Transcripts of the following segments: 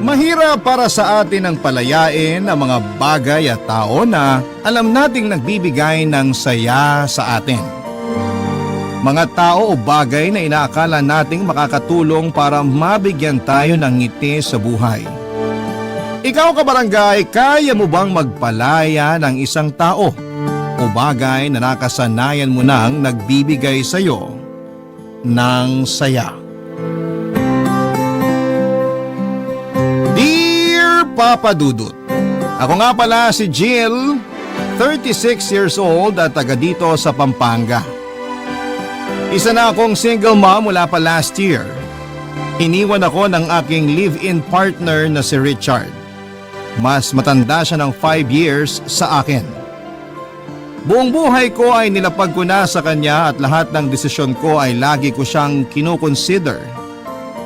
Mahirap para sa atin ang palayain ang mga bagay at tao na alam nating nagbibigay ng saya sa atin. Mga tao o bagay na inaakala nating makakatulong para mabigyan tayo ng ngiti sa buhay. Ikaw kabarangay, kaya mo bang magpalaya ng isang tao o bagay na nakasanayan mo nang nagbibigay sa iyo ng saya? Dear Papa Dudut, ako nga pala si Jill, 36 years old at taga dito sa Pampanga. Isa na akong single mom mula pa last year. Iniwan ako ng aking live-in partner na si Richard. Mas matanda siya ng 5 years sa akin. Buong buhay ko ay nilapag ko na sa kanya at lahat ng desisyon ko ay lagi ko siyang kinukonsider.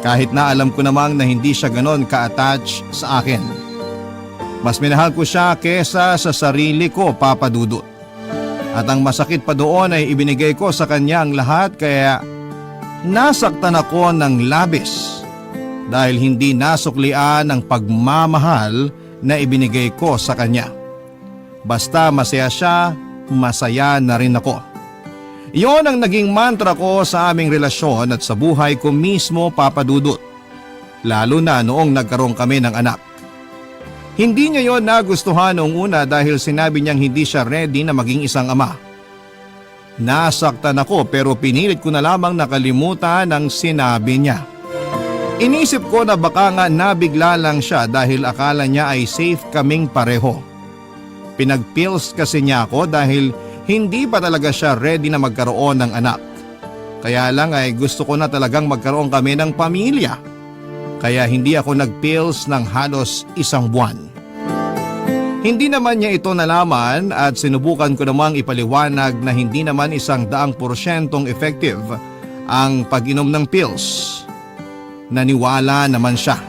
Kahit na alam ko namang na hindi siya ganon ka-attach sa akin. Mas minahal ko siya kesa sa sarili ko, Papa Dudut. At ang masakit pa doon ay ibinigay ko sa kanya ang lahat kaya nasaktan ako ng labis dahil hindi nasuklian ang pagmamahal na ibinigay ko sa kanya. Basta masaya siya, masaya na rin ako. Iyon ang naging mantra ko sa aming relasyon at sa buhay ko mismo, Papa Dudut. Lalo na noong nagkaroon kami ng anak. Hindi niya yon nagustuhan noong una dahil sinabi niyang hindi siya ready na maging isang ama. Nasaktan ako pero pinilit ko na lamang nakalimutan ang sinabi niya. Inisip ko na baka nga nabigla lang siya dahil akala niya ay safe kaming pareho. Pinagpills kasi niya ako dahil hindi pa talaga siya ready na magkaroon ng anak. Kaya lang ay gusto ko na talagang magkaroon kami ng pamilya. Kaya hindi ako nagpills ng halos 1 buwan. Hindi naman niya ito nalaman at sinubukan ko namang ipaliwanag na hindi naman 100% effective ang pag-inom ng pills. Naniwala naman siya.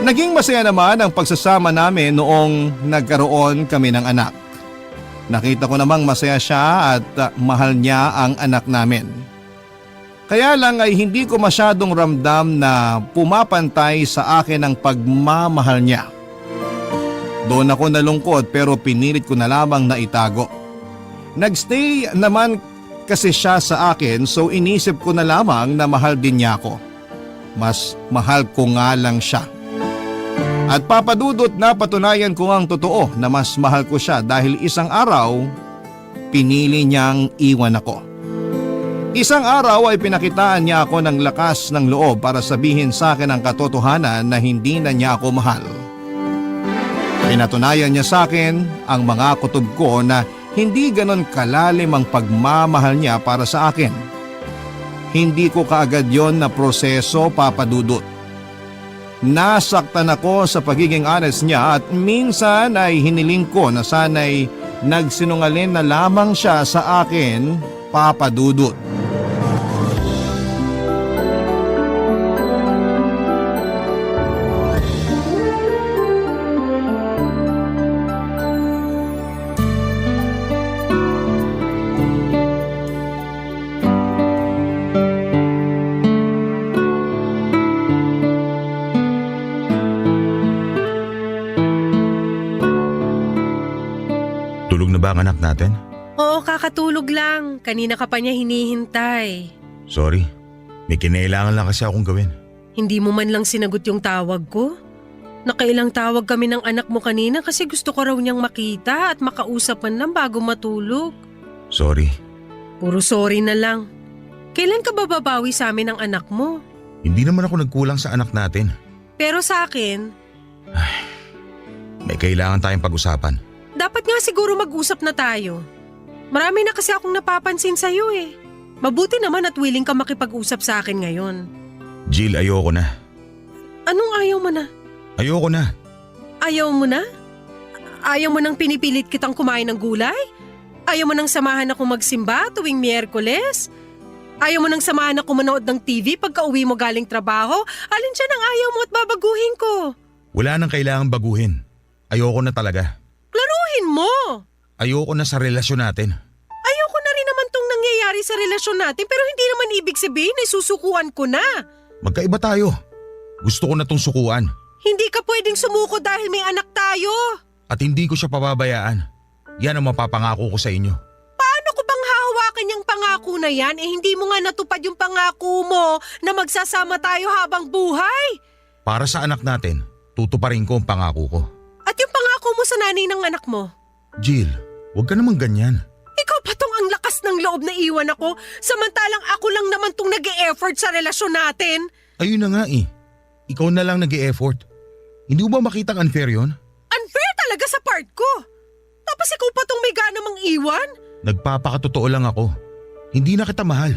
Naging masaya naman ang pagsasama namin noong nagkaroon kami ng anak. Nakita ko namang masaya siya at mahal niya ang anak namin. Kaya lang ay hindi ko masyadong ramdam na pumapantay sa akin ang pagmamahal niya. Doon ako nalungkot pero pinilit ko na lamang na itago. Nagstay naman kasi siya sa akin so inisip ko na lamang na mahal din niya ako. Mas mahal ko nga lang siya. At Papa Dudut, napatunayan ko ang totoo na mas mahal ko siya dahil isang araw pinili niyang iwan ako. Isang araw ay pinakitaan niya ako ng lakas ng loob para sabihin sa akin ang katotohanan na hindi na niya ako mahal. Pinatunayan niya sa akin ang mga kutob ko na hindi ganon kalalim ang pagmamahal niya para sa akin. Hindi ko kaagad yon na proseso, Papa Dudut. Nasaktan ako sa pagiging honest niya at minsan ay hiniling ko na sana'y nagsinungaling na lamang siya sa akin, Papa Dudut. Tulog na ba ang anak natin? Oo, kakatulog lang. Kanina ka pa niya hinihintay. Sorry, may kinailangan lang kasi akong gawin. Hindi mo man lang sinagot yung tawag ko? Nakailang tawag kami ng anak mo kanina kasi gusto ko raw niyang makita at makausap man lang bago matulog. Sorry. Puro sorry na lang. Kailan ka ba babawi sa amin ng anak mo? Hindi naman ako nagkulang sa anak natin. Pero sa akin, May kailangan tayong pag-usapan. dapat nga siguro mag-usap na tayo. Marami na kasi akong napapansin sa'yo eh. Mabuti naman at willing ka makipag-usap sa akin ngayon. Jill, ayoko na. Anong ayaw mo na? Ayoko na. Ayaw mo na? Ayaw mo nang pinipilit kitang kumain ng gulay? Ayaw mo nang samahan ako magsimba tuwing Miyerkules? Ayaw mo nang samahan ako manood ng TV pagka uwi mo galing trabaho? Alin siya nang ayaw mo at babaguhin ko? Wala nang kailangang baguhin. Ayoko na talaga. Klaruhin mo! Ayoko na sa relasyon natin. Ayoko na rin naman tong nangyayari sa relasyon natin pero hindi naman ibig sabihin ay susukuan ko na. Magkaiba tayo. Gusto ko na tong sukuan Hindi ka pwedeng sumuko dahil may anak tayo. at hindi ko siya pababayaan. Yan ang mapapangako ko sa inyo. Paano ko bang hahawakan yung pangako na yan hindi mo nga natupad yung pangako mo na magsasama tayo habang buhay? Para sa anak natin, tutuparin ko ang pangako ko. At yung pangako mo sa nanay ng anak mo? Jill, huwag ka naman ganyan. Ikaw pa tong ang lakas ng loob na iwan ako samantalang ako lang naman tong nag-e-effort sa relasyon natin. Ayun na nga eh. Ikaw na lang nag-e-effort. Hindi mo ba makitang unfair yon? Unfair talaga sa part ko. Tapos ikaw pa tong may gana mang iwan? Nagpapakatotoo lang ako. Hindi na kita mahal.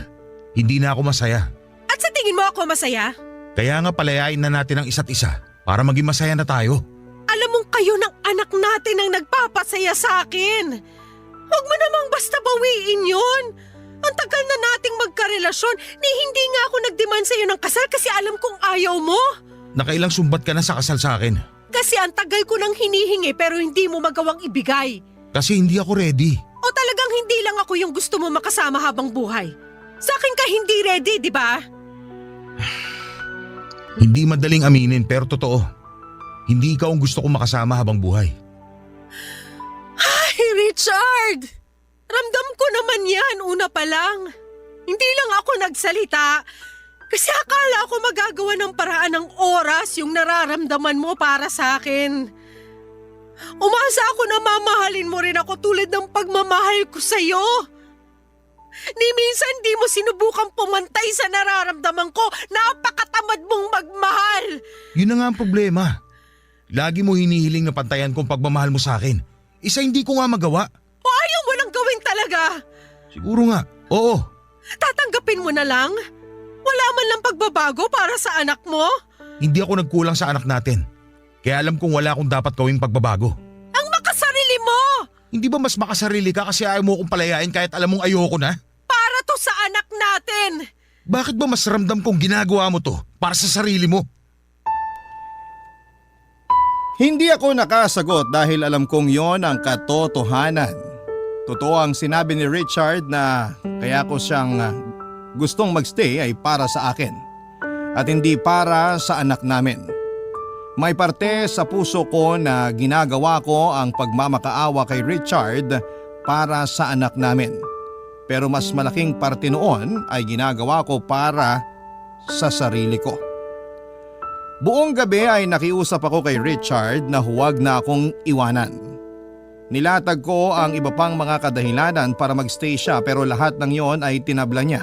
Hindi na ako masaya. At sa tingin mo ako masaya? Kaya nga palayain na natin ang isa't isa para maging masaya na tayo. Alam mong kayo ng anak natin ang nagpapasaya sa akin. Huwag mo namang basta bawiin yun. Ang tagal na nating magkarelasyon ni hindi nga ako nag-demand sa'yo ng kasal kasi alam kong ayaw mo. Nakailang sumbat ka na sa kasal sa akin. Kasi ang tagal ko nang hinihingi pero hindi mo magawang ibigay. Kasi hindi ako ready. O talagang hindi lang ako yung gusto mo makasama habang buhay. Sa akin ka hindi ready, di ba? Hindi madaling aminin pero totoo. Hindi ikaw ang gusto kong makasama habang buhay. Ay, Richard! Ramdam ko naman yan una pa lang. Hindi lang ako nagsalita. Kasi akala ko magagawa ng paraan ng oras yung nararamdaman mo para sa akin. Umasa ako na mamahalin mo rin ako tulad ng pagmamahal ko sa'yo. Ni minsan di mo sinubukang pumantay sa nararamdaman ko. Napakatamad mong magmahal. Yun na nga ang problema. Lagi mo hinihiling na pantayan kong pagmamahal mo sa akin. Isa hindi ko nga magawa. O ayaw mo lang gawin talaga. Siguro nga, oo. Tatanggapin mo na lang? Wala man lang pagbabago para sa anak mo? Hindi ako nagkulang sa anak natin. Kaya alam kong wala akong dapat gawing pagbabago. Ang makasarili mo! Hindi ba mas makasarili ka kasi ayaw mo akong palayain kahit alam mong ayoko na? Para to sa anak natin! Bakit ba mas ramdam kong ginagawa mo to para sa sarili mo? Hindi ako nakasagot dahil alam kong yon ang katotohanan. Totoo ang sinabi ni Richard na kaya ko siyang gustong magstay ay para sa akin at hindi para sa anak namin. May parte sa puso ko na ginagawa ko ang pagmamakaawa kay Richard para sa anak namin. Pero mas malaking parte noon ay ginagawa ko para sa sarili ko. Buong gabi ay nakiusap ako kay Richard na huwag na akong iwanan. Nilatag ko ang iba pang mga kadahilanan para magstay siya pero lahat ng yon ay tinabla niya.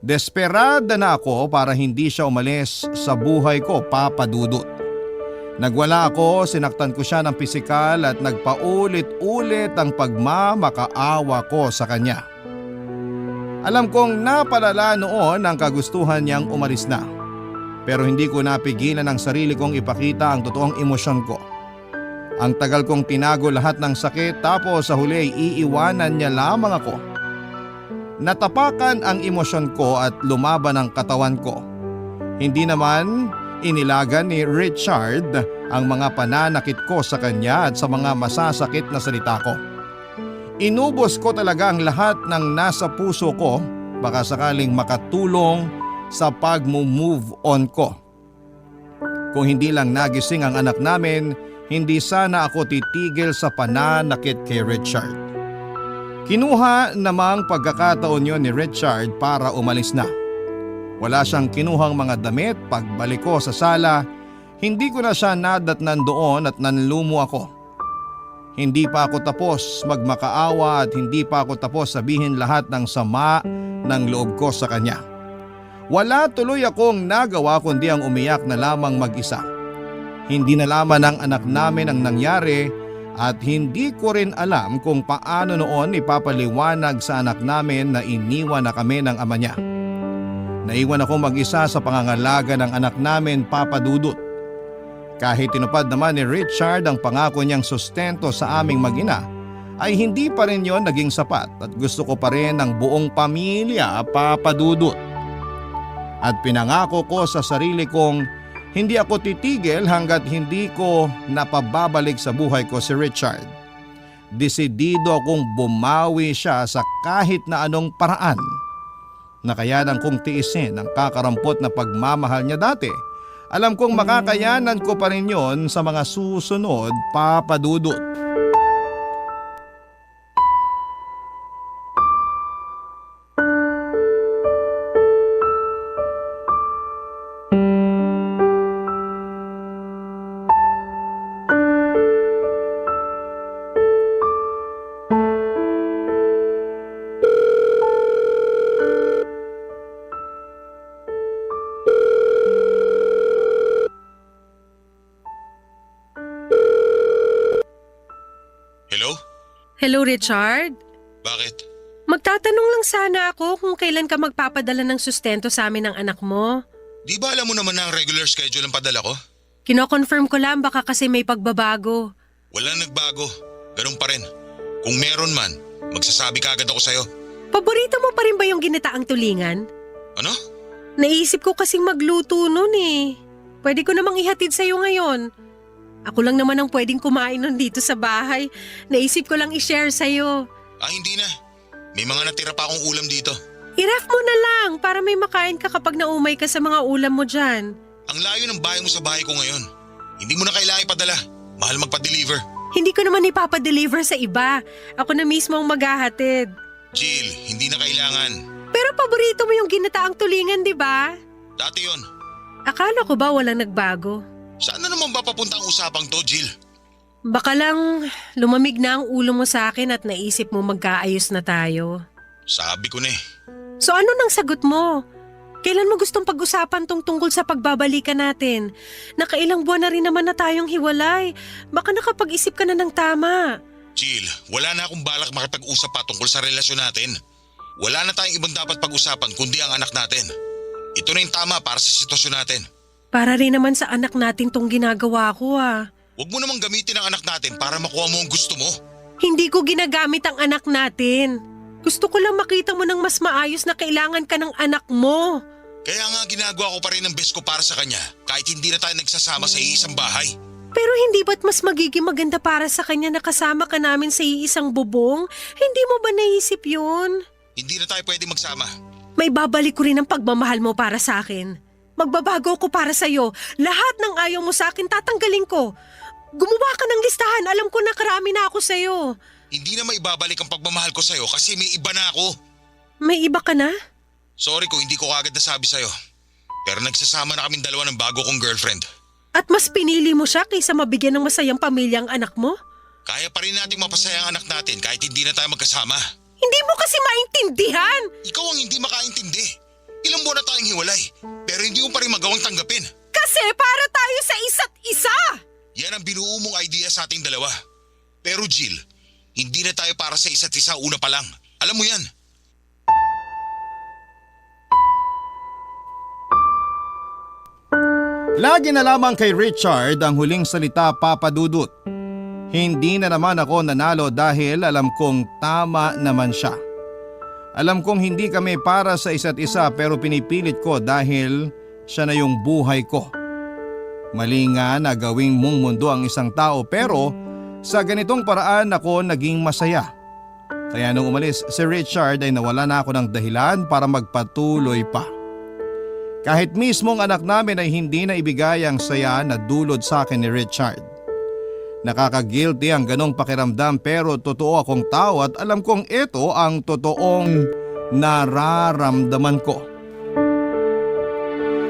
Desperada na ako para hindi siya umalis sa buhay ko, Papa Dudut. Nagwala ako, sinaktan ko siya ng pisikal at nagpaulit-ulit ang pagmamakaawa ko sa kanya. Alam kong napalala noon ang kagustuhan niyang umalis na. Pero hindi ko napigilan ang sarili kong ipakita ang totoong emosyon ko. Ang tagal kong tinago lahat ng sakit tapos sa huli ay iiwanan niya lamang ako. Natapakan ang emosyon ko at lumaban ang katawan ko. Hindi naman inilagan ni Richard ang mga pananakit ko sa kanya at sa mga masasakit na salita ko. Inubos ko talaga ang lahat ng nasa puso ko baka sakaling makatulong sa pag-move on ko. Kung hindi lang nagising ang anak namin, hindi sana ako titigil sa pananakit kay Richard. Kinuha namang pagkakataon yon ni Richard para umalis na. Wala siyang kinuhang mga damit. Pagbalik ko sa sala, hindi ko na siya nadatnan doon at nanlumo ako. Hindi pa ako tapos magmakaawa at hindi pa ako tapos sabihin lahat ng sama ng loob ko sa kanya. Wala tuloy akong nagawa kundi ang umiyak na lamang mag-isa. Hindi nalaman ng anak namin ang nangyari at hindi ko rin alam kung paano noon ipapaliwanag sa anak namin na iniwan na kami ng ama niya. Naiwan ako mag-isa sa pangangalaga ng anak namin, Papa Dudut. Kahit tinupad naman ni Richard ang pangako niyang sustento sa aming mag-ina, ay hindi pa rin yon naging sapat at gusto ko pa rin ng buong pamilya, Papa Dudut. At pinangako ko sa sarili kong hindi ako titigil hanggat hindi ko napababalik sa buhay ko si Richard. desidido akong bumawi siya sa kahit na anong paraan. Nakayanan kong tiisin ang kakarampot na pagmamahal niya dati. Alam kong makakayanan ko pa rin yon sa mga susunod, Papa Dudut. Hello? Hello, Richard? Bakit? Magtatanong lang sana ako kung kailan ka magpapadala ng sustento sa amin ng anak mo. Di ba alam mo naman na ang regular schedule ang padala ko? Kino-confirm ko lang baka kasi may pagbabago. Wala nagbago. Ganun pa rin. Kung meron man, magsasabi ka agad ako sa'yo. Paborito mo pa rin ba yung ginataang tulingan? Ano? Naisip ko kasing magluto nun eh. Pwede ko namang ihatid sa'yo ngayon. Ako lang naman ang pwedeng kumain nun dito sa bahay. Naisip ko lang i-share sa'yo. Hindi na. May mga natira pa akong ulam dito. I-ref mo na lang para may makain ka kapag naumay ka sa mga ulam mo dyan. Ang layo ng bahay mo sa bahay ko ngayon. Hindi mo na kailangan ipadala. Mahal magpa-deliver. Hindi ko naman ipapadeliver sa iba. Ako na mismo ang maghahatid. Jill, hindi na kailangan. Pero paborito mo yung ginataang tulingan, di ba? Dati yon. Akala ko ba walang nagbago? Saan na naman ba papunta ang usapang to, Jill? Baka lang lumamig na ang ulo mo sa akin at naisip mo magkaayos na tayo. Sabi ko na eh. So ano nang sagot mo? Kailan mo gustong pag-usapan tong tungkol sa pagbabalikan natin? Nakailang buwan na rin naman na tayong hiwalay. Baka nakapag-isip ka na ng tama. Jill, wala na akong balak makipag-usap pa tungkol sa relasyon natin. Wala na tayong ibang dapat pag-usapan kundi ang anak natin. Ito na yung tama para sa sitwasyon natin. Para rin naman sa anak natin tong ginagawa ko ah. Huwag mo namang gamitin ang anak natin para makuha mo ang gusto mo. Hindi ko ginagamit ang anak natin. Gusto ko lang makita mo ng mas maayos na kailangan ka ng anak mo. Kaya nga ginagawa ko pa rin ang best ko para sa kanya kahit hindi na tayo nagsasama sa iisang bahay. Pero hindi ba't mas magiging maganda para sa kanya na kasama ka namin sa iisang bubong? Hindi mo ba naisip yun? Hindi na tayo pwede magsama. May babalik ko rin ang pagmamahal mo para sa akin. Magbabago ko para sa'yo. Lahat ng ayaw mo sa akin tatanggalin ko. Gumawa ka ng listahan. Alam ko na karami na ako sa'yo. Hindi na maibabalik ang pagmamahal ko sa'yo kasi may iba na ako. May iba ka na? Sorry kung hindi ko agad nasabi sa'yo. Pero nagsasama na kaming dalawa ng bago kong girlfriend. At mas pinili mo siya kaysa mabigyan ng masayang pamilya ang anak mo? Kaya pa rin nating mapasaya ang anak natin kahit hindi na tayo magkasama. Hindi mo kasi maintindihan! Ikaw ang hindi makaintindi. Ilang buwan na tayong hiwalay, pero hindi mo pa rin magawang tanggapin. Kasi para tayo sa isa't isa! Yan ang binuo mong idea sa ating dalawa. Pero Jill, hindi na tayo para sa isa't isa una pa lang. Alam mo yan. Lagi na lamang kay Richard ang huling salita, Papa Dudut. Hindi na naman ako nanalo dahil alam kong tama naman siya. Alam kong hindi kami para sa isa't isa pero pinipilit ko dahil siya na yung buhay ko. Mali nga na gawing mong mundo ang isang tao pero sa ganitong paraan ako naging masaya. Kaya nung umalis si Richard ay nawala na ako ng dahilan para magpatuloy pa. Kahit mismong anak namin ay hindi na ibigay ang saya na dulot sa akin ni Richard. Nakaka-guilty ang ganong pakiramdam pero totoo akong tao at alam kong ito ang totoong nararamdaman ko.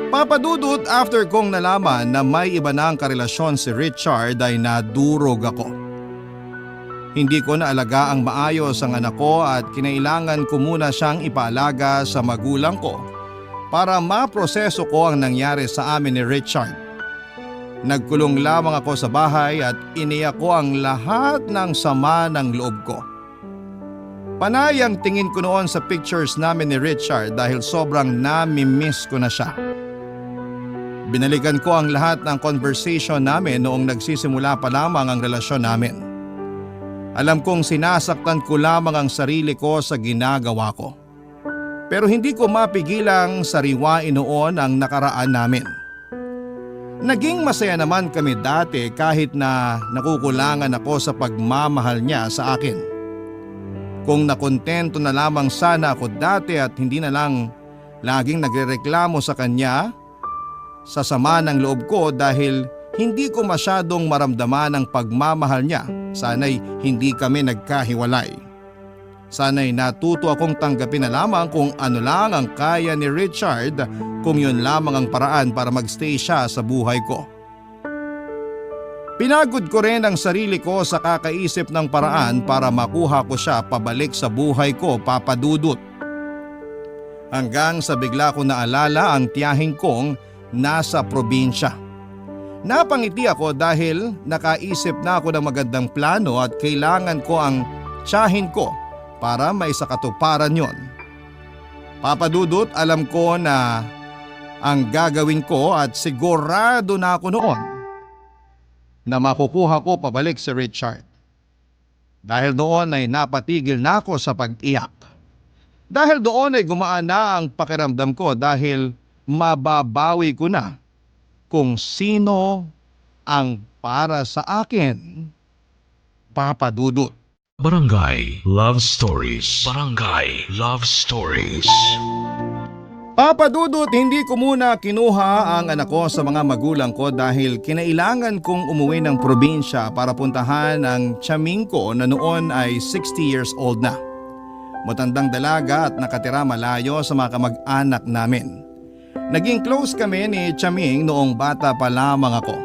Papa Dudut, after kong nalaman na may iba na ang karelasyon si Richard ay nadurog ako. Hindi ko naalaga ang maayos ang anak ko at kinailangan ko muna siyang ipaalaga sa magulang ko para maproseso ko ang nangyari sa amin ni Richard. Nagkulong lamang ako sa bahay at iniyak ko ang lahat ng sama ng loob ko. Panay ang tingin ko noon sa pictures namin ni Richard dahil sobrang nami-miss ko na siya. Binalikan ko ang lahat ng conversation namin noong nagsisimula pa lamang ang relasyon namin. Alam kong sinasaktan ko lamang ang sarili ko sa ginagawa ko. Pero hindi ko mapigilang sariwain noon ang nakaraan namin. Naging masaya naman kami dati kahit na nakukulangan ako sa pagmamahal niya sa akin. Kung nakontento na lamang sana ako dati at hindi na lang laging nagrereklamo sa kanya, sa sama ng loob ko dahil hindi ko masyadong maramdaman ang pagmamahal niya, sana'y hindi kami nagkahiwalay. Sana'y natuto akong tanggapin na lamang kung ano lang ang kaya ni Richard kung yun lamang ang paraan para magstay siya sa buhay ko. Pinagod ko rin ang sarili ko sa kakaisip ng paraan para makuha ko siya pabalik sa buhay ko, Papa Dudut. Hanggang sa bigla ko naalala ang tiyahin kong nasa probinsya. Napangiti ako dahil nakaisip na ako ng magandang plano at kailangan ko ang tiyahin ko para maisakatuparan yon. Papa Dudut, alam ko na ang gagawin ko at sigurado na ako noon na makukuha ko pabalik si Richard. Dahil doon ay napatigil na ako sa pag-iyak. Dahil doon ay gumaan na ang pakiramdam ko dahil mababawi ko na kung sino ang para sa akin, Papa Dudut. Barangay Love Stories. Barangay Love Stories. Papa Dudut, hindi ko muna kinuha ang anak ko sa mga magulang ko dahil kinailangan kong umuwi ng probinsya para puntahan ang tiyaming ko na noon ay 60 years old na. Matandang dalaga at nakatira malayo sa mga kamag-anak namin. Naging close kami ni Tiyaming noong bata pa lamang ako.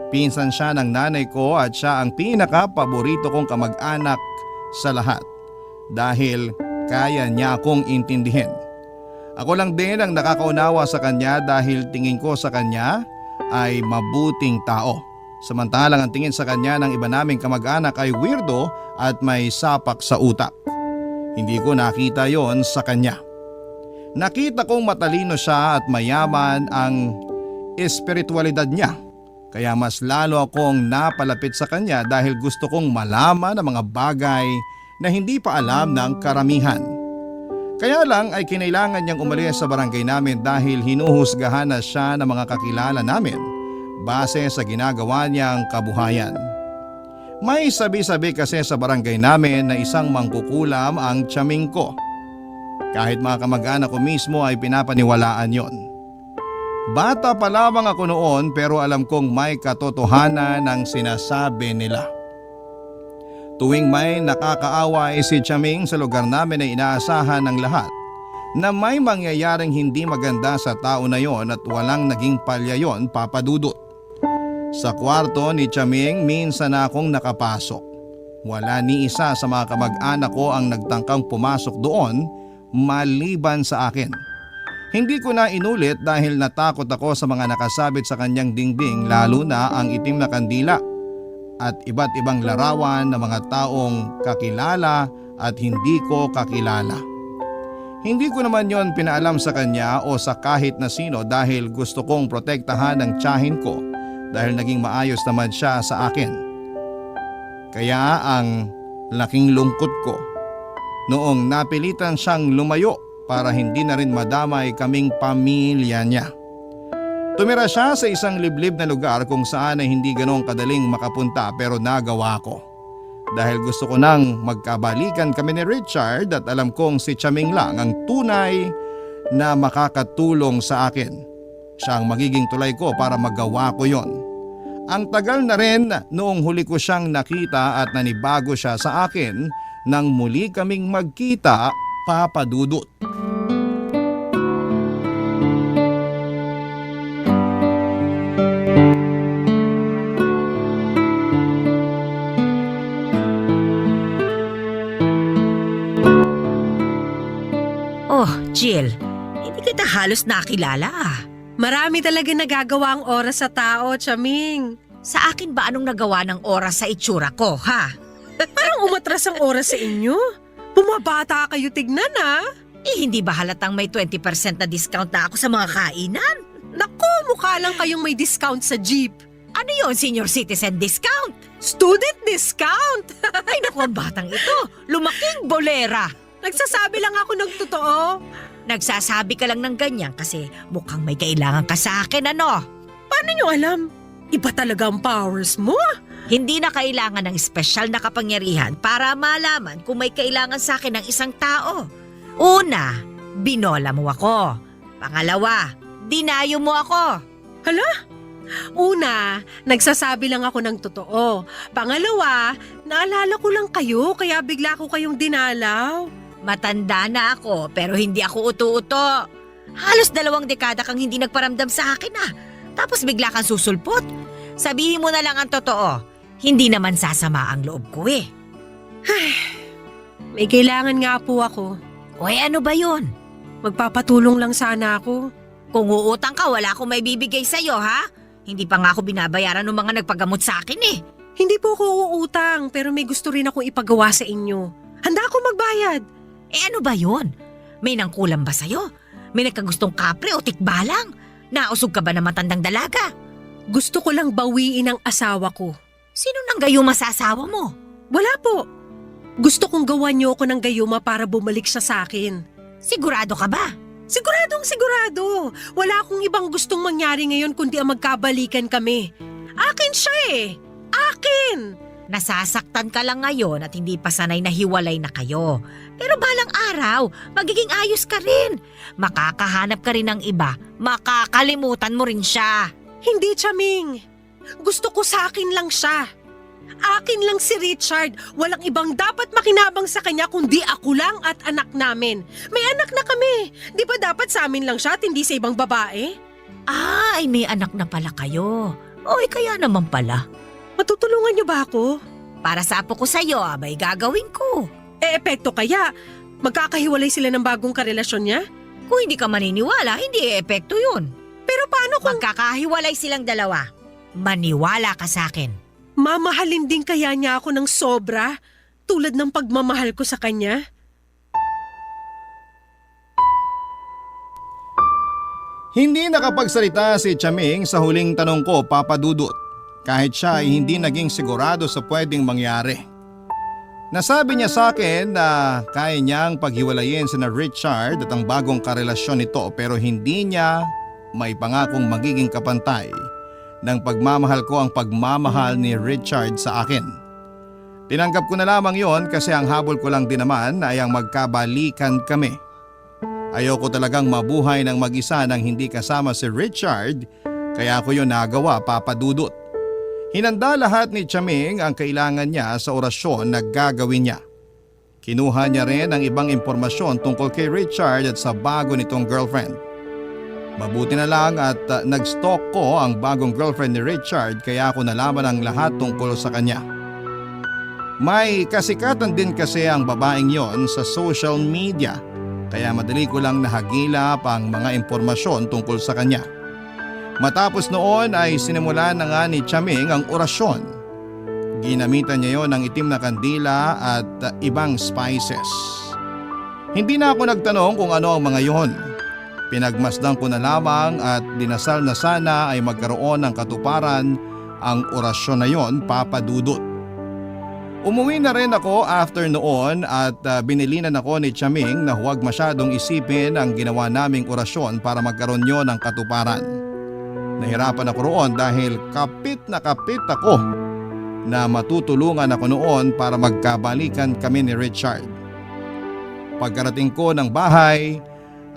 Pinsan siya ng nanay ko at siya ang pinaka-paborito kong kamag-anak sa lahat dahil kaya niya akong intindihin. Ako lang din ang nakakaunawa sa kanya dahil tingin ko sa kanya ay mabuting tao. Samantalang ang tingin sa kanya ng iba naming kamag-anak ay weirdo at may sapak sa utak. Hindi ko nakita yon sa kanya. Nakita kong matalino siya at mayaman ang espiritualidad niya. Kaya mas lalo akong napalapit sa kanya dahil gusto kong malaman ang mga bagay na hindi pa alam ng karamihan. Kaya lang ay kinailangan niyang umalis sa barangay namin dahil hinuhusgahan na siya ng mga kakilala namin base sa ginagawa niyang kabuhayan. May sabi-sabi kasi sa barangay namin na isang mangkukulam ang tiyaming ko. Kahit mga kamag-anak ko mismo ay pinapaniwalaan yon. Bata pa lamang ako noon pero alam kong may katotohanan ng sinasabi nila. Tuwing may nakakaaway si Tiyaming sa lugar namin ay inaasahan ng lahat na may mangyayaring hindi maganda sa tao na yon at walang naging palya yon, Papa Dudut. Sa kwarto ni Tiyaming minsan na akong nakapasok. Wala ni isa sa mga kamag-anak ko ang nagtangkang pumasok doon maliban sa akin. Hindi ko na inulit dahil natakot ako sa mga nakasabit sa kanyang dingding lalo na ang itim na kandila at iba't ibang larawan ng mga taong kakilala at hindi ko kakilala. Hindi ko naman yon pinaalam sa kanya o sa kahit na sino dahil gusto kong protektahan ang tiyahin ko dahil naging maayos naman siya sa akin. Kaya ang laking lungkot ko noong napilitan siyang lumayo para hindi na rin madamay kaming pamilya niya. Tumira siya sa isang liblib na lugar kung saan ay hindi ganong kadaling makapunta pero nagawa ko. Dahil gusto ko nang magkabalikan kami ni Richard at alam kong si Tiyaming lang ang tunay na makakatulong sa akin. Siya ang magiging tulay ko para magawa ko yon. Ang tagal na rin noong huli ko siyang nakita at nanibago siya sa akin nang muli kaming magkita, Papa Dudut. Oh, Jill, hindi kita halos nakilala ah. Marami talaga nagagawa ang oras sa tao, Tiyaming. Sa akin ba anong nagawa ng oras sa itsura ko, ha? Parang umatras ang oras sa inyo. Bumabata kayo tignan ah. Eh, hindi ba halatang may 20% na discount na ako sa mga kainan? Naku, mukha lang kayong may discount sa jeep. Ano yon, senior citizen discount? Student discount! Ay naku, ang batang ito, lumaking bolera. Nagsasabi lang ako ng totoo. Nagsasabi ka lang ng ganyan kasi mukhang may kailangan ka sa akin, ano? Paano nyo alam? Iba talaga ang powers mo. Hindi na kailangan ng espesyal na kapangyarihan para malaman kung may kailangan sa akin ng isang tao. Una, binola mo ako. Pangalawa, dinayo mo ako. Una, nagsasabi lang ako ng totoo. Pangalawa, naalala ko lang kayo kaya bigla ko kayong dinalaw. Matanda na ako pero hindi ako uto-uto. Halos 2 dekada kang hindi nagparamdam sa akin Tapos bigla kang susulpot. Sabihin mo na lang ang totoo. Hindi naman sasama ang loob ko May kailangan nga po ako. ano ba yun? Magpapatulong lang sana ako. Kung uutang ka, wala akong may bibigay sa'yo, ha? Hindi pa nga ako binabayaran ng mga nagpagamot sa akin Hindi po ako uutang pero may gusto rin akong ipagawa sa inyo. Handa ako magbayad. Ano ba yun? May nangkulam ba sa'yo? May nagkagustong kapre o tikbalang? Nausog ka ba ng matandang dalaga? Gusto ko lang bawiin ang asawa ko. Sino nang gayuma sa asawa mo? Wala po. Gusto kong gawan niyo ako ng gayuma para bumalik siya sa akin. Sigurado ka ba? Siguradong sigurado. Wala akong ibang gustong mangyari ngayon kundi ang magkabalikan kami. Akin siya Akin! Nasasaktan ka lang ngayon at hindi pa sanay na hiwalay na kayo. Pero balang araw, magiging ayos ka rin. Makakahanap ka rin ng iba, makakalimutan mo rin siya. Hindi, Chaming. Gusto ko sa akin lang siya. Akin lang si Richard. Walang ibang dapat makinabang sa kanya kundi ako lang at anak namin. May anak na kami. Di ba dapat sa amin lang siya at hindi sa ibang babae? Ay may anak na pala kayo. Kaya naman pala. Matutulungan niyo ba ako? Para sa apo ko sa'yo, abay gagawin ko. Epekto kaya? Magkakahiwalay sila ng bagong karelasyon niya? Kung hindi ka maniniwala, hindi epekto yun. Pero paano kung Magkakahiwalay silang dalawa. Maniwala ka sa akin. mamahalin din kaya niya ako ng sobra? Tulad ng pagmamahal ko sa kanya? Hindi nakapagsalita si Chaming sa huling tanong ko, Papa Dudut. Kahit siya ay hindi naging sigurado sa pwedeng mangyari. Nasabi niya sa akin na kaya niyang paghiwalayin sina Richard at ang bagong karelasyon nito pero hindi niya may pangakong magiging kapantay ng pagmamahal ko ang pagmamahal ni Richard sa akin. Tinanggap ko na lamang yon kasi ang habol ko lang din naman ay ang magkabalikan kami. Ayoko talagang mabuhay ng mag-isa nang hindi kasama si Richard kaya ko yun nagawa, Papa Dudut. Hinanda lahat ni Chaming ang kailangan niya sa orasyon na gagawin niya. Kinuha niya rin ang ibang impormasyon tungkol kay Richard at sa bago nitong girlfriend. Mabuti na lang at nag-stalk ko ang bagong girlfriend ni Richard kaya ako nalaman ang lahat tungkol sa kanya. May kasikatan din kasi ang babaeng yon sa social media kaya madali ko lang nahagilap ang mga impormasyon tungkol sa kanya. Matapos noon ay sinimulan na nga ni Chaming ang orasyon. Ginamitan niya yon ng itim na kandila at ibang spices. Hindi na ako nagtanong kung ano ang mga yon. Pinagmasdan ko na lamang at dinasal na sana ay magkaroon ng katuparan ang orasyon na yon, Papa Dudut. Umuwi na rin ako after noon at binilinan ako ni Chaming na huwag masyadong isipin ang ginawa naming orasyon para magkaroon yon ng katuparan. Nahirapan ako roon dahil kapit na kapit ako na matutulungan ako noon para magkabalikan kami ni Richard. Pagkarating ko ng bahay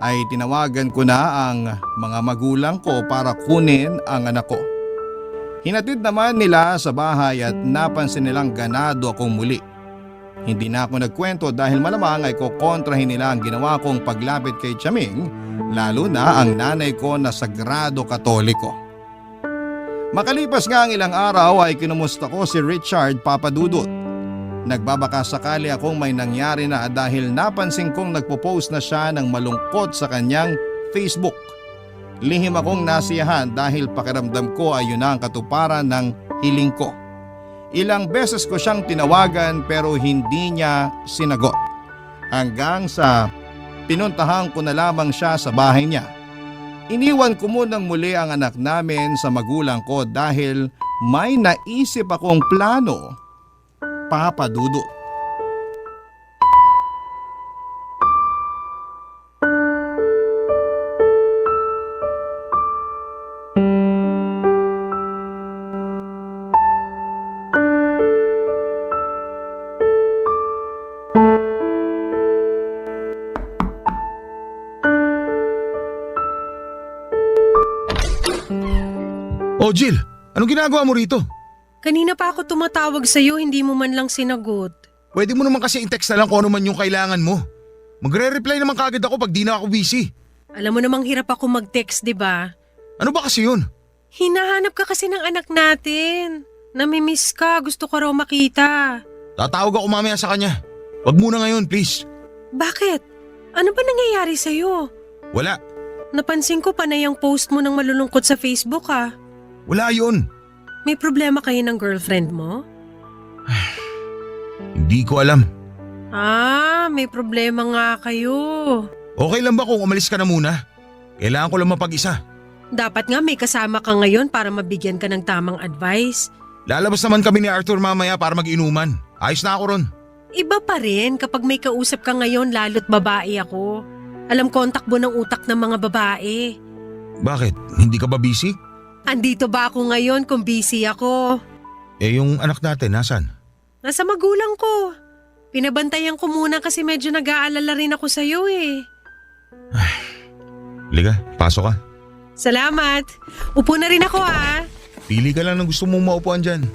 ay tinawagan ko na ang mga magulang ko para kunin ang anak ko. Hinatid naman nila sa bahay at napansin nilang ganado akong muli. Hindi na ako nagkwento dahil malamang ay kukontrahin nila ang ginawa kong paglapit kay Chaming, lalo na ang nanay ko na sagrado katoliko. Makalipas nga ang ilang araw ay kinumusta ko si Richard, Papa Dudut. Nagbabaka sakali akong may nangyari na dahil napansin kong nagpo-post na siya ng malungkot sa kanyang Facebook. Lihim akong nasiyahan dahil pakiramdam ko ay yun ang katuparan ng hiling ko. Ilang beses ko siyang tinawagan pero hindi niya sinagot. Hanggang sa pinuntahan ko na lamang siya sa bahay niya. Iniwan ko munang muli ang anak namin sa magulang ko dahil may naisip akong plano, Papa Dudut. Oh Jill, anong ginagawa mo rito? Kanina pa ako tumatawag sa'yo, hindi mo man lang sinagot. Pwede mo naman kasi i-text na lang kung ano man yung kailangan mo. Magre-reply naman kagad ako pag di na ako busy. Alam mo namang hirap ako mag-text, di ba? Ano ba kasi yun? Hinahanap ka kasi ng anak natin. Namimiss ka, gusto ko raw makita. Tatawag ako mamaya sa kanya. Wag muna ngayon, please. Bakit? Ano ba nangyayari sa'yo? Wala. Napansin ko panay ang post mo ng malulungkot sa Facebook ah. Wala yun. May problema kayo ng girlfriend mo? Hindi ko alam. May problema nga kayo. Okay lang ba kung umalis ka na muna? Kailangan ko lang mapag-isa. Dapat nga may kasama ka ngayon para mabigyan ka ng tamang advice. Lalabas naman kami ni Arthur mamaya para mag-inuman. Ayos na ako ron. Iba pa rin kapag may kausap ka ngayon lalo't babae ako. Alam ko ang takbo ng utak ng mga babae. Bakit? Hindi ka ba busy? Andito ba ako ngayon kung busy ako? Yung anak natin, nasan? Nasa magulang ko. Pinabantayan ko muna kasi medyo nag-aalala rin ako sa'yo eh. Liga, pasok ka. Salamat. Upo na rin ako ah. Pili ka lang ng gusto mong maupuan dyan.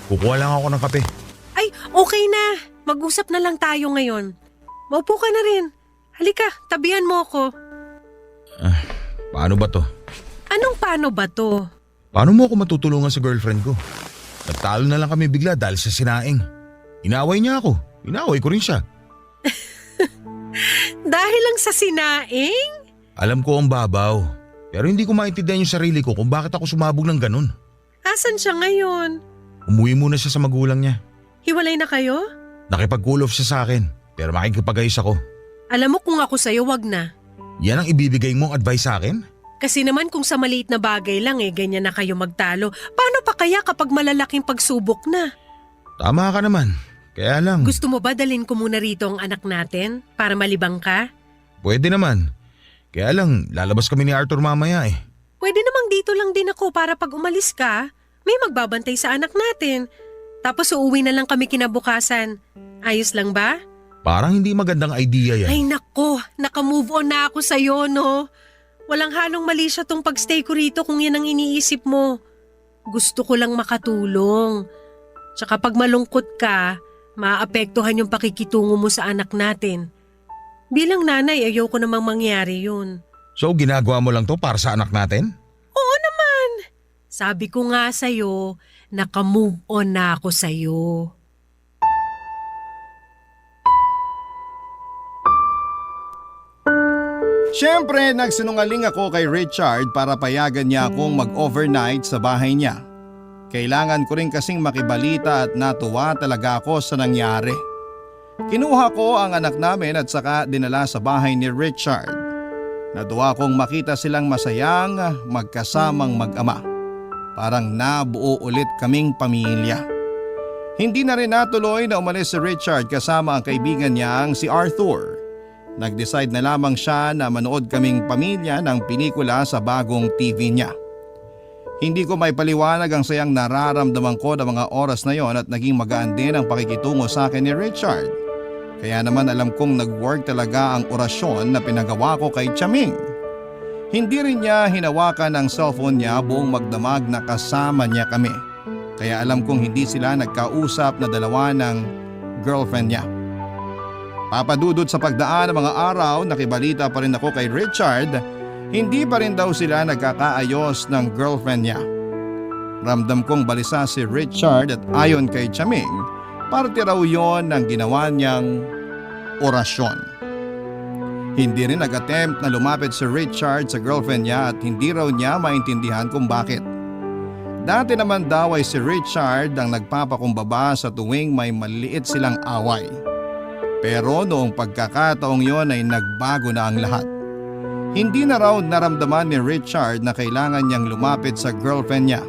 Kukuha lang ako ng kape. Ay, okay na. Mag-usap na lang tayo ngayon. Maupo ka na rin. Halika, tabihan mo ako. Paano ba to? Anong paano ba to? Paano mo ako matutulungan sa girlfriend ko? Nagtalo na lang kami bigla dahil sa sinaing. Inaway niya ako. Inaway ko rin siya. Dahil lang sa sinaing? Alam ko ang babaw. Pero hindi ko maintindihan yung sarili ko kung bakit ako sumabog ng ganun. Asan siya ngayon? Umuwi muna siya sa magulang niya. Hiwalay na kayo? Nakipag-cool off siya sa akin. Pero makikipag-ayos ako. Alam mo kung ako sa'yo, wag na. Yan ang ibibigay mong advice sa akin? Kasi naman kung sa maliit na bagay lang ganyan na kayo magtalo. Paano pa kaya kapag malalaking pagsubok na? Tama ka naman. Kaya lang. Gusto mo ba dalhin ko muna rito ang anak natin para malibang ka? Pwede naman. Kaya lang, lalabas kami ni Arthur mamaya eh. Pwede namang dito lang din ako para pag umalis ka, may magbabantay sa anak natin. Tapos uuwi na lang kami kinabukasan. Ayos lang ba? Parang hindi magandang idea yan. Ay nako, naka-move on na ako sa'yo no. Walang halong mali siya tong pagstay ko rito kung yan ang iniisip mo. Gusto ko lang makatulong. Tsaka pag malungkot ka, maapektuhan yung pakikitungo mo sa anak natin. Bilang nanay, ayoko namang mangyari yun. So ginagawa mo lang to para sa anak natin? Oo naman. Sabi ko nga sa'yo, naka-move on na ako sa'yo. Siyempre, nagsinungaling ako kay Richard para payagan niya akong mag-overnight sa bahay niya. Kailangan ko rin kasing makibalita at natuwa talaga ako sa nangyari. Kinuha ko ang anak namin at saka dinala sa bahay ni Richard. Natuwa akong makita silang masayang magkasamang mag-ama. Parang nabuo ulit kaming pamilya. Hindi na rin natuloy na umalis si Richard kasama ang kaibigan niyang si Arthur. Nag-decide na lamang siya na manood kaming pamilya ng pelikula sa bagong TV niya. Hindi ko may paliwanag ang sayang nararamdaman ko ng mga oras na yon at naging magaan din ang pakikitungo sa akin ni Richard. Kaya naman alam kong nag-work talaga ang orasyon na pinagawa ko kay Chaming. Hindi rin niya hinawakan ang cellphone niya buong magdamag na kasama niya kami. Kaya alam kong hindi sila nagkausap na dalawa ng girlfriend niya. Papadudod sa pagdaan ng mga araw, nakibalita pa rin ako kay Richard, hindi pa rin daw sila nagkakaayos ng girlfriend niya. Ramdam kong balisa si Richard at ayon kay Chaming, parte raw yon ng ginawa niyang orasyon. Hindi rin nag-attempt na lumapit si Richard sa girlfriend niya at hindi raw niya maintindihan kung bakit. Dati naman daw ay si Richard ang nagpapakumbaba sa tuwing may maliit silang away. Pero noong pagkakataong yon ay nagbago na ang lahat. Hindi na raw naramdaman ni Richard na kailangan niyang lumapit sa girlfriend niya.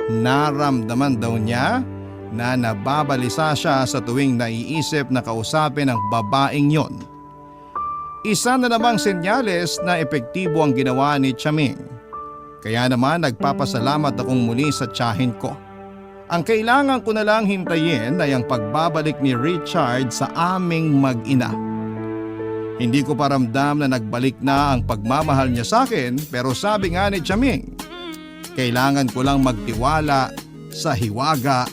Naramdaman daw niya na nababalisa siya sa tuwing naiisip na kausapin ang babaeng yon. Isa na namang senyales na epektibo ang ginawa ni Chaming. Kaya naman nagpapasalamat akong muli sa tiyahin ko. Ang kailangan ko na lang hintayin ay ang pagbabalik ni Richard sa aming mag-ina. Hindi ko paramdam na nagbalik na ang pagmamahal niya sa akin pero sabi nga ni Chaming, Kailangan ko lang magtiwala sa hiwaga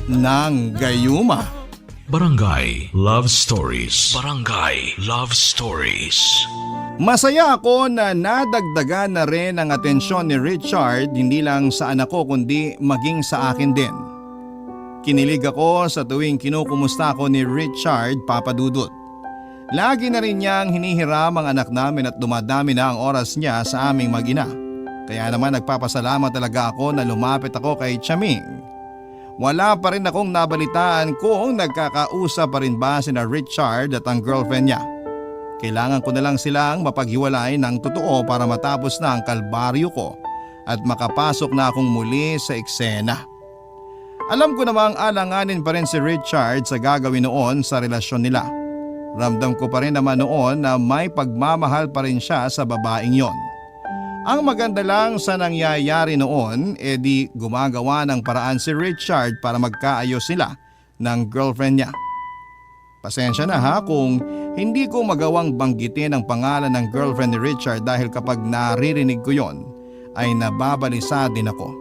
ng gayuma. Barangay Love Stories. Barangay Love Stories. Masaya ako na nadagdagan na rin ang atensyon ni Richard hindi lang sa anak ko kundi maging sa akin din. Kinilig ako sa tuwing kinukumusta ko ni Richard, Papa Dudut. Lagi na rin niyang hinihiram ang anak namin at dumadami na ang oras niya sa aming mag-ina. Kaya naman nagpapasalamat talaga ako na lumapit ako kay Chaming. Wala pa rin akong nabalitaan kung nagkakausap pa rin ba sina Richard at ang girlfriend niya. Kailangan ko na lang silang mapaghiwalay ng totoo para matapos na ang kalbaryo ko at makapasok na akong muli sa eksena. Alam ko namang alanganin pa rin si Richard sa gagawin noon sa relasyon nila. Ramdam ko pa rin naman noon na may pagmamahal pa rin siya sa babaeng yon. Ang maganda lang sa nangyayari noon di gumagawa ng paraan si Richard para magkaayos sila ng girlfriend niya. Pasensya na ha kung hindi ko magawang banggitin ang pangalan ng girlfriend ni Richard dahil kapag naririnig ko yon ay nababalisa din ako.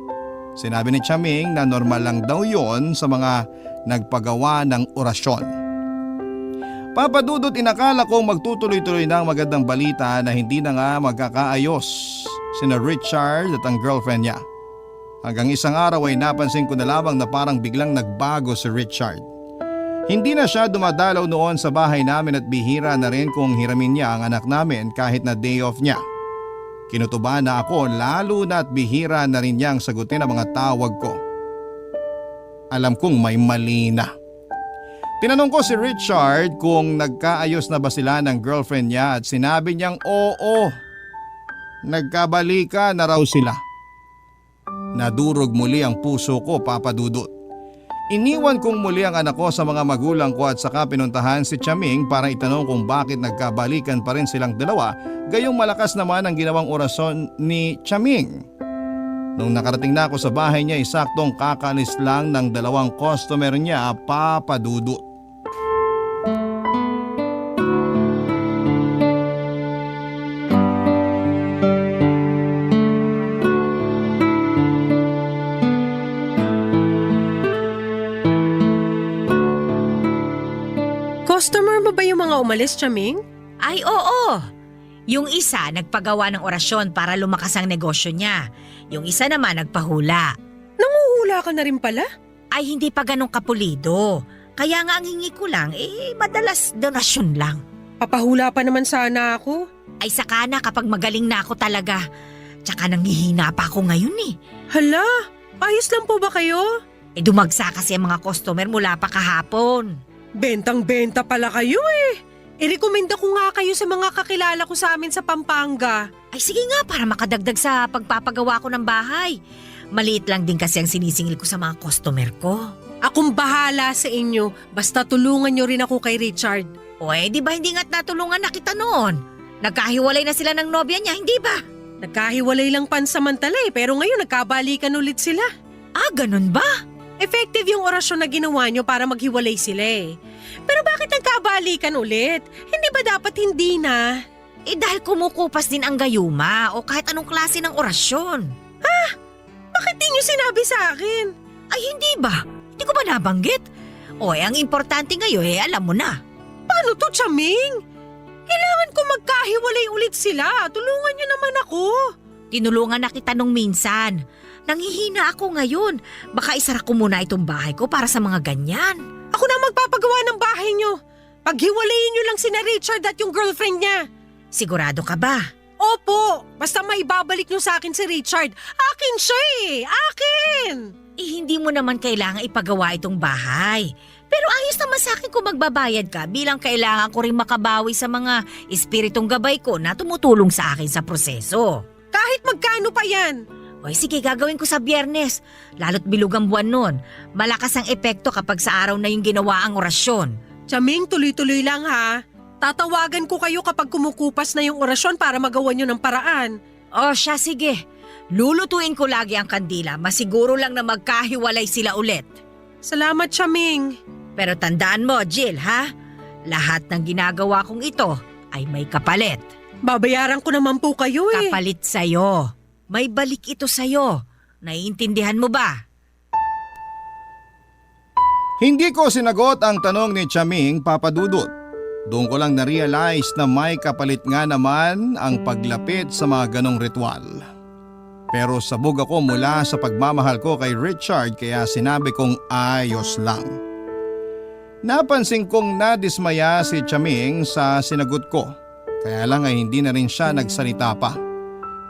Sinabi ni Chaming na normal lang daw yon sa mga nagpagawa ng orasyon. Papa Dudut, inakala kong magtutuloy-tuloy na ang magandang balita na hindi na nga magkakaayos sina Richard at ang girlfriend niya. Hanggang isang araw ay napansin ko na lamang na parang biglang nagbago si Richard. Hindi na siya dumadalaw noon sa bahay namin at bihira na rin kung hiramin niya ang anak namin kahit na day off niya. Kinutuba na ako lalo na at bihira na rin niyang sagutin ang mga tawag ko. Alam kong may mali na. Tinanong ko si Richard kung nagkaayos na ba sila ng girlfriend niya at sinabi niyang oo. Nagkabalika na raw sila. Nadurog muli ang puso ko, Papa Dudut. Iniwan kong muli ang anak ko sa mga magulang ko at saka pinuntahan si Chaming para itanong kung bakit nagkabalikan pa rin silang dalawa, gayong malakas naman ang ginawang orasyon ni Chaming. Nung nakarating na ako sa bahay niya, saktong kakalis lang ng 2 customer niya, Papa Dudut. Customer mo ba yung mga umalis, Chaming? Ay oo! Yung isa nagpagawa ng orasyon para lumakas ang negosyo niya. Yung isa naman nagpahula. Nanguhula ka na rin pala? Ay hindi pa ganun kapulido. Kaya nga ang hingi ko lang, madalas donasyon lang. Papahula pa naman sana ako. Ay saka na kapag magaling na ako talaga. Tsaka nanghihina pa ako ngayon eh. Hala, ayos lang po ba kayo? Dumagsa kasi ang mga customer mula pa kahapon. Bentang-benta pala kayo eh. Irekomenda ko nga kayo sa mga kakilala ko sa amin sa Pampanga. Ay sige nga para makadagdag sa pagpapagawa ko ng bahay. Maliit lang din kasi ang sinisingil ko sa mga customer ko. Akong bahala sa inyo. Basta tulungan nyo rin ako kay Richard. O di ba hindi nga't natulungan na kita noon? Nagkahiwalay na sila ng nobya niya, hindi ba? Nagkahiwalay lang pansamantala pero ngayon nagkabalikan ulit sila. Ah, ganun ba? Effective yung orasyon na ginawa nyo para maghiwalay sila eh. Pero bakit nagkabalikan ulit? Hindi ba dapat hindi na? Dahil kumukupas din ang gayuma o kahit anong klase ng orasyon. Bakit di nyo sinabi sa akin? Ay hindi ba? Hindi ko ba nabanggit? Ang importante ngayon alam mo na. Paano to, Chaming? Kailangan ko magkahiwalay ulit sila. Tulungan nyo naman ako. Tinulungan na kita nung minsan. Nanghihina ako ngayon. Baka isara ko muna itong bahay ko para sa mga ganyan. Ako na magpapagawa ng bahay nyo. Paghiwalayin nyo lang sina Richard at yung girlfriend niya. Sigurado ka ba? Opo, basta maibabalik nyo sa akin si Richard. Akin siya eh, akin! Hindi mo naman kailangan ipagawa itong bahay. Pero ayos naman sa akin kung magbabayad ka bilang kailangan ko rin makabawi sa mga espiritong gabay ko na tumutulong sa akin sa proseso. Kahit magkano pa yan? Sige, gagawin ko sa Biyernes. Lalo't bilog ang buwan nun. Malakas ang epekto kapag sa araw na yung ginawa ang orasyon. Chaming, tuloy-tuloy lang ha. Tatawagan ko kayo kapag kumukupas na yung orasyon para magawa nyo ng paraan. Siya, sige. Lulutuin ko lagi ang kandila. Masiguro lang na magkahiwalay sila ulit. Salamat, Chaming. Pero tandaan mo, Jill, ha? Lahat ng ginagawa kong ito ay may kapalit. Babayaran ko naman po kayo eh. Kapalit sa'yo. May balik ito sa'yo. Naiintindihan mo ba? Hindi ko sinagot ang tanong ni Chaming, Papa Dudut. Doon ko lang na-realize na may kapalit nga naman ang paglapit sa mga ganong ritual. Pero sabog ako mula sa pagmamahal ko kay Richard kaya sinabi kong ayos lang. Napansin kong nadismaya si Chaming sa sinagot ko. Kaya lang ay hindi na rin siya nagsalita pa.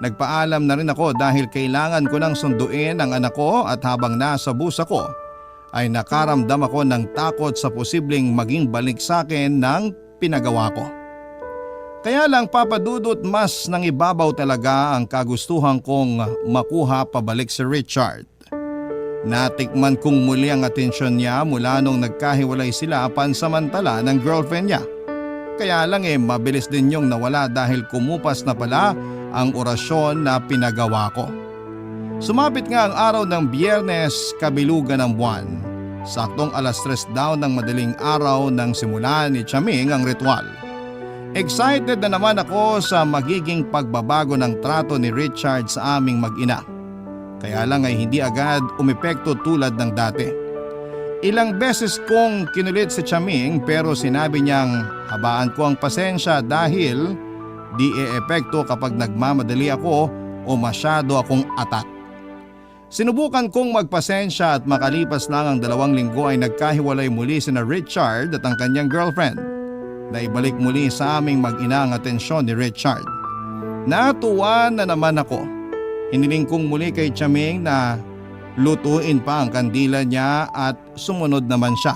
Nagpaalam na rin ako dahil kailangan ko nang sunduin ang anak ko at habang nasa busa ko ay nakaramdam ako ng takot sa posibleng maging balik sa akin ng pinagawa ko. Kaya lang Papa Dudut, mas nangibabaw talaga ang kagustuhan kong makuha pabalik si Richard. Natikman kong muli ang atensyon niya mula nung nagkahiwalay sila pansamantala ng girlfriend niya. Kaya lang mabilis din yung nawala dahil kumupas na pala ang orasyon na pinagawa ko. Sumapit nga ang araw ng Biyernes, kabilugan ng buwan. Saktong 3:00 daw ng madaling araw nang simulan ni Chaming ang ritual. Excited na naman ako sa magiging pagbabago ng trato ni Richard sa aming mag-ina. Kaya lang ay hindi agad umepekto tulad ng dati. Ilang beses kong kinulit si Chaming pero sinabi niyang habaan ko ang pasensya dahil di e-epekto kapag nagmamadali ako o masyado akong atat. Sinubukan kong magpasensya at makalipas lang ang 2 linggo ay nagkahiwalay muli sina Richard at ang kanyang girlfriend. Naibalik muli sa aming mag-ina ang atensyon ni Richard. Natuwa na naman ako. Hiniling kong muli kay Chaming na lutuin pa ang kandila niya at sumunod naman siya.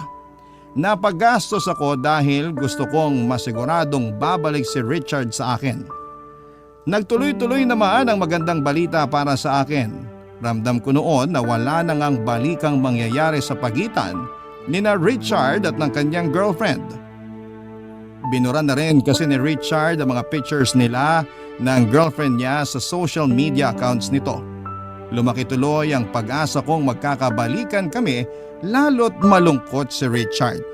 Napagastos ako dahil gusto kong masiguradong babalik si Richard sa akin. Nagtuloy-tuloy naman ang magandang balita para sa akin. Ramdam ko noon na wala nang ang balikang mangyayari sa pagitan nina Richard at ng kanyang girlfriend. Binura na rin kasi ni Richard ang mga pictures nila ng girlfriend niya sa social media accounts nito. Lumaki tuloy ang pag-asa kong magkakabalikan kami lalo't malungkot si Richard.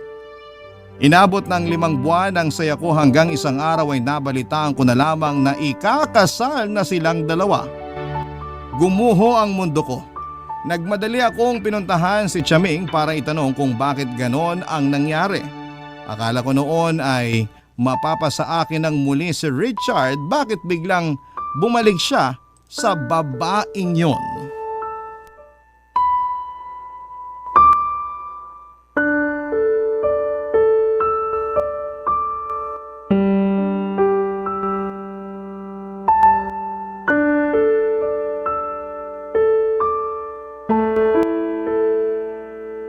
Inabot ng 5 buwan ang saya ko hanggang isang araw ay nabalitaan ko na lamang na ikakasal na silang dalawa. Gumuho ang mundo ko. Nagmadali akong pinuntahan si Chaming para itanong kung bakit ganon ang nangyari. Akala ko noon ay mapapasa akin ng muli si Richard, bakit biglang bumalik siya sa babaeng yon.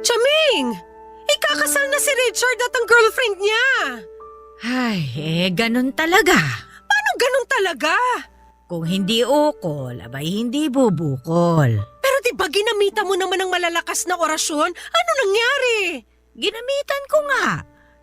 Chaming! Ikakasal na si Richard at ang girlfriend niya! Ay, ganun talaga. Paano ganun talaga? Kung hindi ukol, abay hindi bubukol. Pero di ba ginamita mo naman ng malalakas na orasyon? Ano nangyari? Ginamitan ko nga.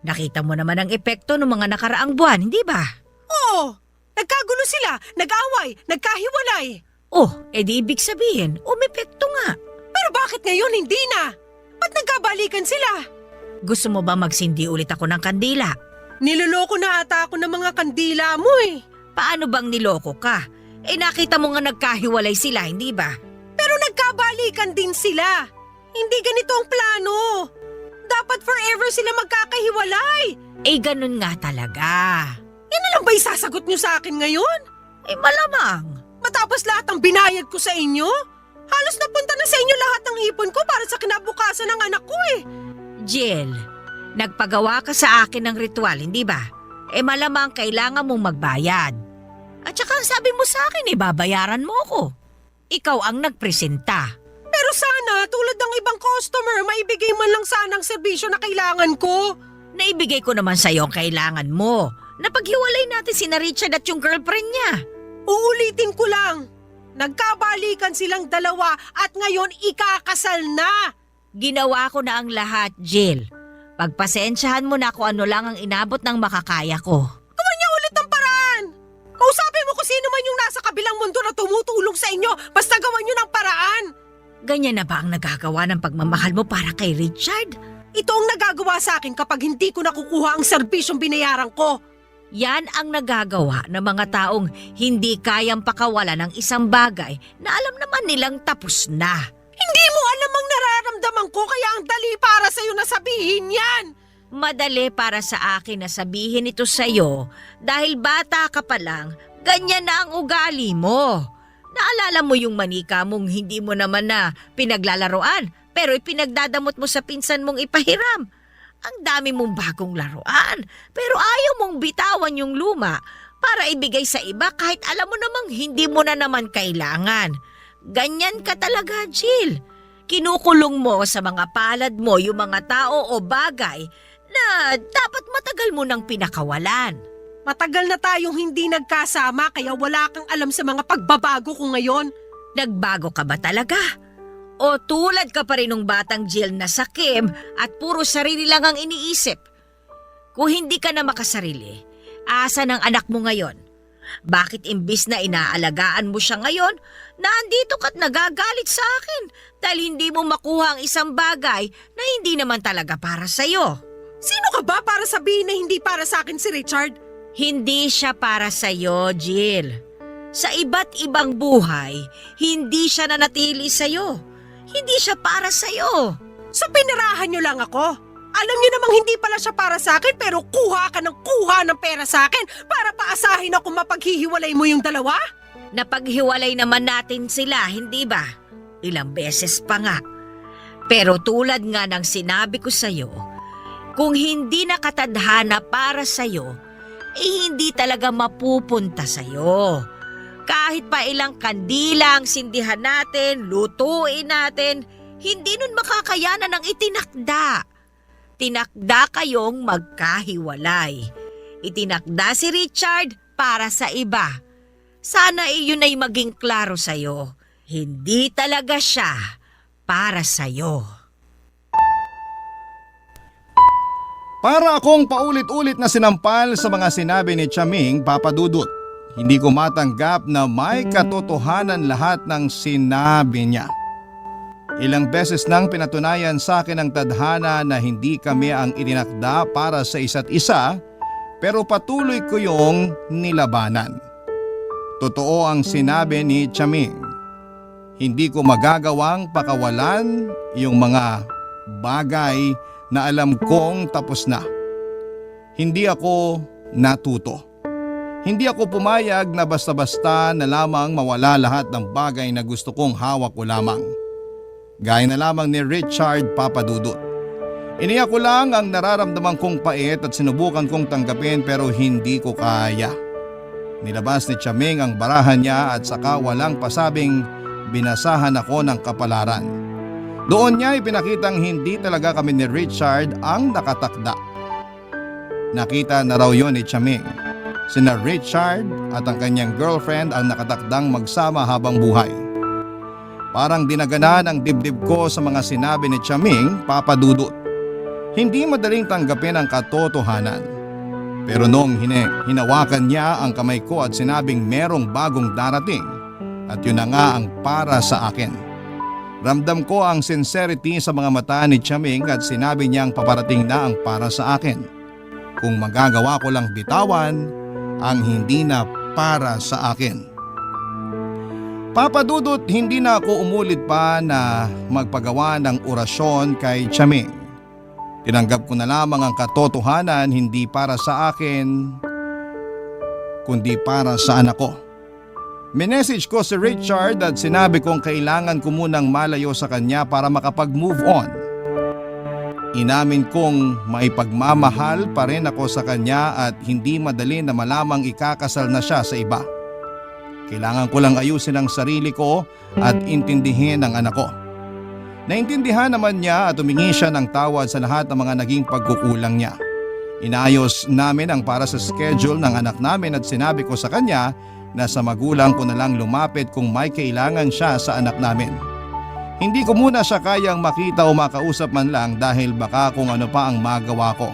Nakita mo naman ang epekto ng mga nakaraang buwan, hindi ba? Oo! Nagkagulo sila, nag-away, nagkahiwalay. Oh, edi ibig sabihin, umepekto nga. Pero bakit ngayon hindi na? Ba't nagkabalikan sila? Gusto mo ba magsindi ulit ako ng kandila? Niloloko na ata ako ng mga kandila mo eh. Paano bang niloko ka? Nakita mo nga nagkahiwalay sila, hindi ba? Pero nagkabalikan din sila. Hindi ganito ang plano. Dapat forever sila magkakahiwalay. Ganun nga talaga. Yan na lang ba isasagot niyo sa akin ngayon? Malamang. Matapos lahat ng binayad ko sa inyo? Halos napunta na sa inyo lahat ng ipon ko para sa kinabukasan ng anak ko eh. Jill, nagpagawa ka sa akin ng ritual, hindi ba? Malamang kailangan mong magbayad. At saka ang sabi mo sa akin, babayaran mo ko. Ikaw ang nagpresenta. Pero sana, tulad ng ibang customer, maibigay man lang sana ang serbisyo na kailangan ko. Naibigay ko naman sa'yo ang kailangan mo. Napaghiwalay natin si Richard at yung girlfriend niya. Uulitin ko lang. Nagkabalikan silang dalawa at ngayon ikakasal na. Ginawa ko na ang lahat, Jill. Pagpasensyahan mo na kung ano lang ang inabot ng makakaya ko. Gawan niya ulit ang paraan. Kausapin mo kung sino man yung nasa kabilang mundo na tumutulong sa inyo. Basta gawan niyo ng paraan. Ganyan na ba ang nagagawa ng pagmamahal mo para kay Richard? Ito ang nagagawa sa akin kapag hindi ko nakukuha ang serbisyong binayaran ko. Yan ang nagagawa ng mga taong hindi kayang pakawala ng isang bagay na alam naman nilang tapos na. Hindi mo alam ang nararamdaman ko kaya ang dali para sa'yo na sabihin yan. Madali para sa akin na sabihin ito sa'yo dahil bata ka pa lang, ganyan na ang ugali mo. Naalala mo yung manika mong hindi mo naman na pinaglalaroan pero ipinagdadamot mo sa pinsan mong ipahiram. Ang dami mong bagong laruan pero ayaw mong bitawan yung luma para ibigay sa iba kahit alam mo namang hindi mo na naman kailangan. Ganyan ka talaga, Jill. Kinukulong mo sa mga palad mo yung mga tao o bagay na dapat matagal mo nang pinakawalan. Matagal na tayong hindi nagkasama kaya wala kang alam sa mga pagbabago ko ngayon. Nagbago ka ba talaga? O tulad ka pa rin ng batang Jill na sakim at puro sarili lang ang iniisip? Kung hindi ka na makasarili, asa ng anak mo ngayon? Bakit imbis na inaalagaan mo siya ngayon, nandito ka't nagagalit sa akin dahil hindi mo makuha ang isang bagay na hindi naman talaga para sa'yo? Sino ka ba para sabihin na hindi para sa akin si Richard? Hindi siya para sa'yo, Jill. Sa iba't ibang buhay, hindi siya nanatili sa'yo. Hindi siya para sa'yo. So pinirahan niyo lang ako? Alam niyo namang hindi pala siya para sa akin pero kuha ka ng pera sa akin para paasahin ako mapaghihiwalay mo yung dalawa? Napaghiwalay naman natin sila, hindi ba? Ilang beses pa nga. Pero tulad nga ng sinabi ko sa'yo, kung hindi nakatadhana para sa'yo, hindi talaga mapupunta sa'yo. Kahit pa ilang kandila ang sindihan natin, lutuin natin, hindi nun makakayanan ang itinakda. Tinakda kayong magkahiwalay. Itinakda si Richard para sa iba. Sana iyon ay maging klaro sa'yo. Hindi talaga siya para sa'yo. Para akong paulit-ulit na sinampal sa mga sinabi ni Chaming, Papa Dudut. Hindi ko matanggap na may katotohanan lahat ng sinabi niya. Ilang beses nang pinatunayan sa akin ang tadhana na hindi kami ang itinakda para sa isa't isa, pero patuloy ko yung nilabanan. Totoo ang sinabi ni Chaming. Hindi ko magagawang pakawalan yung mga bagay na alam kong tapos na. Hindi ako natuto. Hindi ako pumayag na basta-basta na lamang mawala lahat ng bagay na gusto kong hawak ko lamang. Gaya na lamang ni Richard, Papa Dudut. Iniyak ko lang ang nararamdaman kong pait at sinubukan kong tanggapin pero hindi ko kaya. Nilabas ni Chaming ang barahan niya at saka walang pasabing binasahan ako ng kapalaran. Doon niya ipinakitang hindi talaga kami ni Richard ang nakatakda. Nakita na raw yon ni Chaming. Sina Richard at ang kanyang girlfriend ang nakatakdang magsama habang buhay. Parang dinaganan ang dibdib ko sa mga sinabi ni Chaming, Papa Dudut. Hindi madaling tanggapin ang katotohanan. Pero nung hinawakan niya ang kamay ko at sinabing merong bagong darating, at yun na nga ang para sa akin. Ramdam ko ang sincerity sa mga mata ni Chaming at sinabi niyang paparating na ang para sa akin. Kung magagawa ko lang bitawan ang hindi na para sa akin. Papa Dudut, hindi na ako umulit pa na magpagawa ng orasyon kay Chaming. Tinanggap ko na lamang ang katotohanan hindi para sa akin, kundi para sa anak ko. Minessage ko si Richard at sinabi kong kailangan ko munang malayo sa kanya para makapag-move on. Inamin kong may pagmamahal pa rin ako sa kanya at hindi madali na malamang ikakasal na siya sa iba. Kailangan ko lang ayusin ang sarili ko at intindihin ang anak ko. Naintindihan naman niya at humingi siya ng tawad sa lahat ng mga naging pagkukulang niya. Inayos namin ang para sa schedule ng anak namin at sinabi ko sa kanya na sa magulang ko na lang lumapit kung may kailangan siya sa anak namin. Hindi ko muna siya kayang makita o makausap man lang dahil baka kung ano pa ang magawa ko.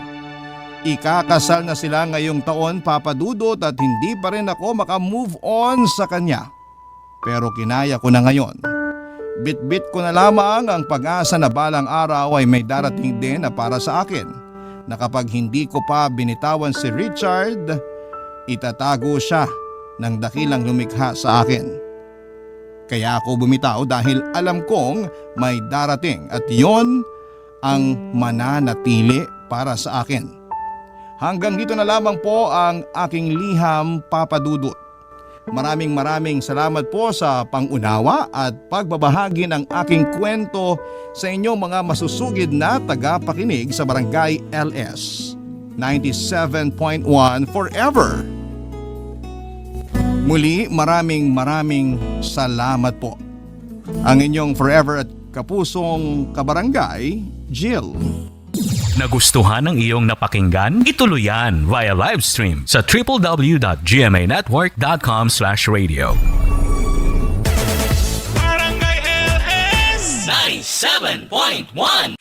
Ikakasal na sila ngayong taon, Papa Dudut, at hindi pa rin ako makamove on sa kanya. Pero kinaya ko na ngayon. Bit-bit ko na lamang ang pag-asa na balang araw ay may darating din na para sa akin. Na kapag hindi ko pa binitawan si Richard, itatago siya ng dakilang lumikha sa akin. Kaya ako bumitaw dahil alam kong may darating at yon ang mananatili para sa akin. Hanggang dito na lamang po ang aking liham, Papa Dudut. Maraming salamat po sa pangunawa at pagbabahagi ng aking kwento sa inyong mga masusugid na tagapakinig sa Barangay LS 97.1 Forever. Muli, maraming salamat po. Ang inyong forever at kapusong kabarangay, Jill. Nagustuhan ng iyong napakinggan? Ituloy yan via live stream sa www.gmanetwork.com/radio. Barangay LS 97.1